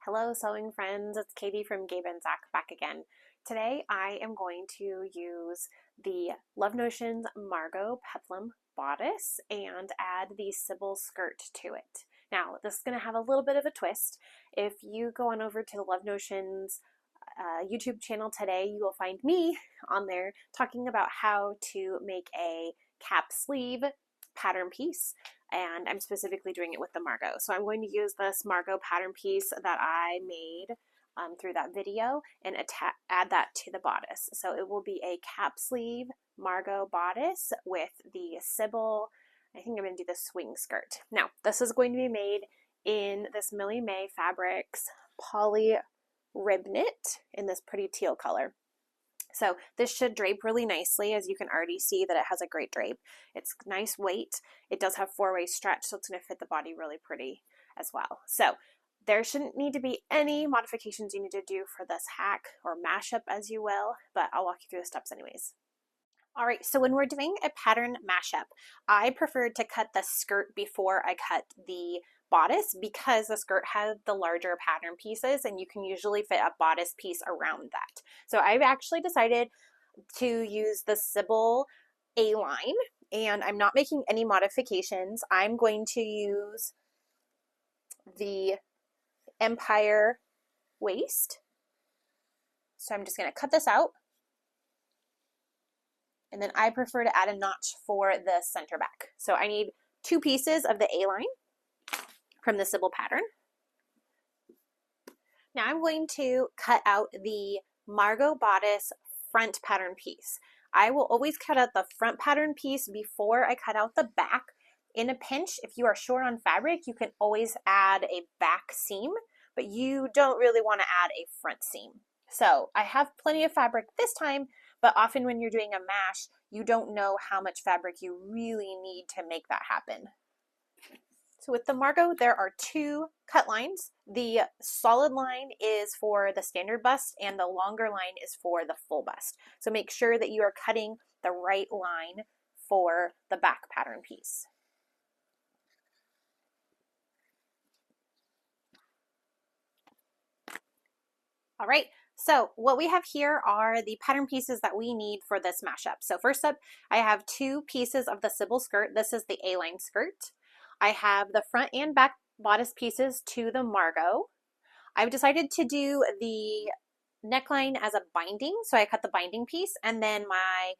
Hello sewing friends, it's Katie from Gabe and Zach back again. Today I am going to use the Love Notions Margot Peplum bodice and add the Sybil skirt to it. Now this is going to have a little bit of a twist. If you go on over to the Love Notions YouTube channel today, you will find me on there talking about how to make a cap sleeve pattern piece, and I'm specifically doing it with the Margot. So I'm going to use this Margot pattern piece that I made through that video and add that to the bodice. So it will be a cap sleeve Margot bodice with the Sybil, I think I'm going to do the swing skirt. Now this is going to be made in this Mily Mae Fabrics poly rib knit in this pretty teal color. So this should drape really nicely. As you can already see that it has a great drape. It's nice weight. It does have four-way stretch, so it's going to fit the body really pretty as well. So there shouldn't need to be any modifications you need to do for this hack or mashup, as you will, but I'll walk you through the steps anyways. All right, so when we're doing a pattern mashup, I prefer to cut the skirt before I cut the bodice because the skirt has the larger pattern pieces and you can usually fit a bodice piece around that. So I've actually decided to use the Sybil A-line and I'm not making any modifications. I'm going to use the Empire waist. So I'm just going to cut this out. And then I prefer to add a notch for the center back. So I need two pieces of the A-line from the Sybil pattern. Now I'm going to cut out the Margot bodice front pattern piece. I will always cut out the front pattern piece before I cut out the back. In a pinch, if you are short on fabric, you can always add a back seam, but you don't really want to add a front seam. So I have plenty of fabric this time, but often when you're doing a mash, you don't know how much fabric you really need to make that happen. So with the Margot, there are two cut lines. The solid line is for the standard bust and the longer line is for the full bust. So make sure that you are cutting the right line for the back pattern piece. All right, so what we have here are the pattern pieces that we need for this mashup. So first up, I have two pieces of the Sybil skirt. This is the A-line skirt. I have the front and back bodice pieces to the Margot. I've decided to do the neckline as a binding, so I cut the binding piece, and then my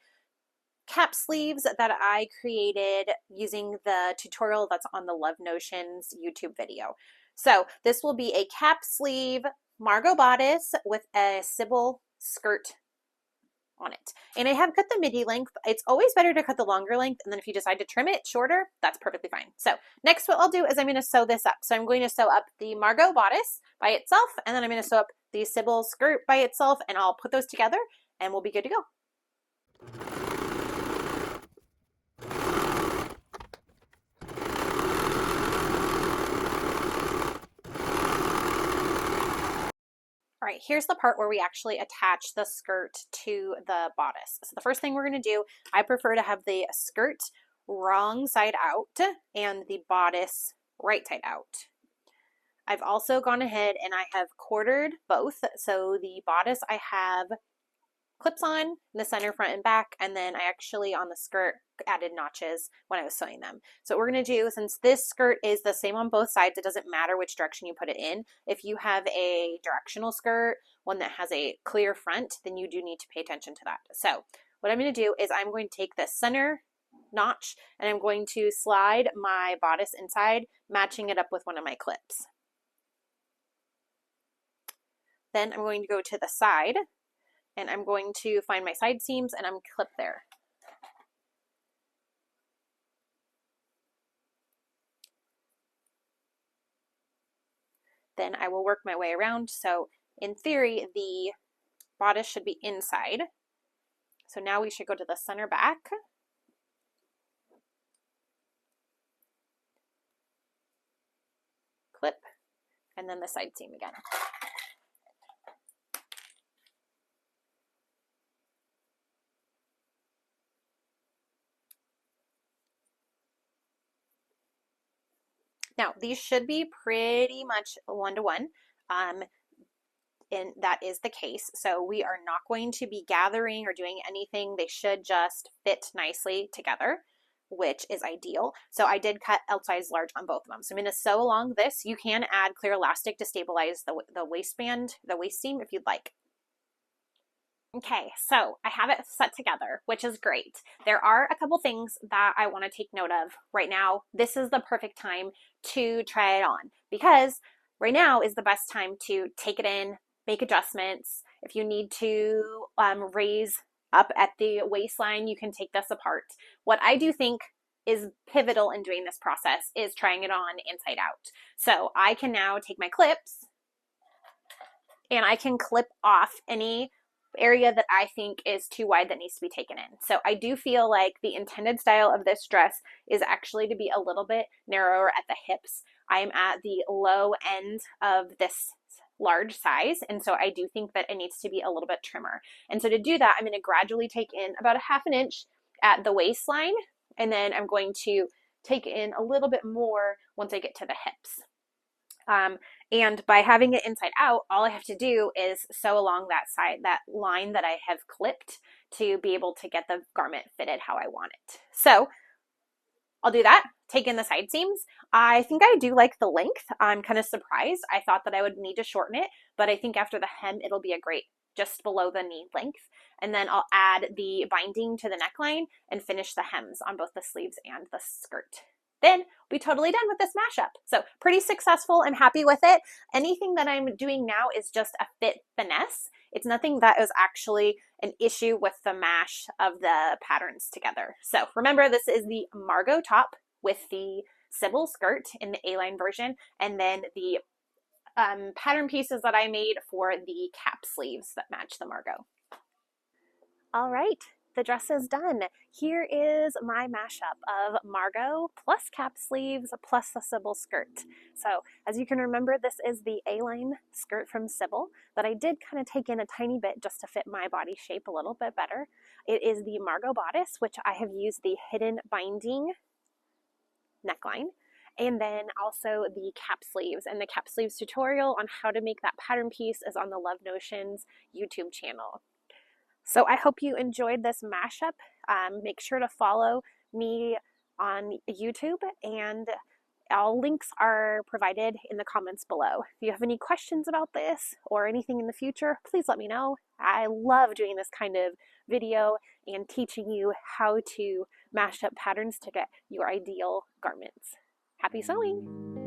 cap sleeves that I created using the tutorial that's on the Love Notions YouTube video. So this will be a cap sleeve Margot bodice with a Sybil skirt on it. And I have cut the midi length. It's always better to cut the longer length, and then if you decide to trim it shorter, that's perfectly fine. So next what I'll do is I'm going to sew this up. So I'm going to sew up the Margot bodice by itself, and then I'm going to sew up the Sybil skirt by itself, and I'll put those together and we'll be good to go. All right, here's the part where we actually attach the skirt to the bodice. So the first thing we're going to do, I prefer to have the skirt wrong side out and the bodice right side out. I've also gone ahead and I have quartered both. So the bodice I have clips on in the center, front, and back, and then I actually on the skirt added notches when I was sewing them. So what we're going to do, since this skirt is the same on both sides, it doesn't matter which direction you put it in. If you have a directional skirt, one that has a clear front, then you do need to pay attention to that. So what I'm going to do is I'm going to take the center notch and I'm going to slide my bodice inside, matching it up with one of my clips. Then I'm going to go to the side and I'm going to find my side seams and I'm going to clip there. Then I will work my way around. So in theory, the bodice should be inside. So now we should go to the center back. Clip, and then the side seam again. Now, these should be pretty much one-to-one. and that is the case. So we are not going to be gathering or doing anything. They should just fit nicely together, which is ideal. So I did cut L size large on both of them. So I'm going to sew along this. You can add clear elastic to stabilize the waistband, the waist seam if you'd like. Okay, so I have it set together, which is great. There are a couple things that I want to take note of right now. This is the perfect time to try it on because right now is the best time to take it in, make adjustments. If you need to raise up at the waistline, you can take this apart. What I do think is pivotal in doing this process is trying it on inside out. So I can now take my clips and I can clip off any area that I think is too wide that needs to be taken in. So I do feel like the intended style of this dress is actually to be a little bit narrower at the hips. I am at the low end of this large size, and so I do think that it needs to be a little bit trimmer. And so to do that, I'm going to gradually take in about a ½ inch at the waistline, and then I'm going to take in a little bit more once I get to the hips. And by having it inside out, all I have to do is sew along that side, that line that I have clipped to be able to get the garment fitted how I want it. So I'll do that, take in the side seams. I think I do like the length. I'm kind of surprised. I thought that I would need to shorten it, but I think after the hem, it'll be a great just below the knee length. And then I'll add the binding to the neckline and finish the hems on both the sleeves and the skirt. Then we'll be totally done with this mashup. So pretty successful. I'm happy with it. Anything that I'm doing now is just a fit finesse. It's nothing that is actually an issue with the mash of the patterns together. So remember, this is the Margot top with the Sybil skirt in the A-line version, and then the pattern pieces that I made for the cap sleeves that match the Margot. All right. The dress is done. Here is my mashup of Margot plus cap sleeves plus the Sybil skirt. So as you can remember, this is the A-line skirt from Sybil that I did kind of take in a tiny bit just to fit my body shape a little bit better. It is the Margot bodice, which I have used the hidden binding neckline, and then also the cap sleeves. And the cap sleeves tutorial on how to make that pattern piece is on the Love Notions YouTube channel. So I hope you enjoyed this mashup. Make sure to follow me on YouTube, and all links are provided in the comments below. If you have any questions about this or anything in the future, please let me know. I love doing this kind of video and teaching you how to mash up patterns to get your ideal garments. Happy sewing!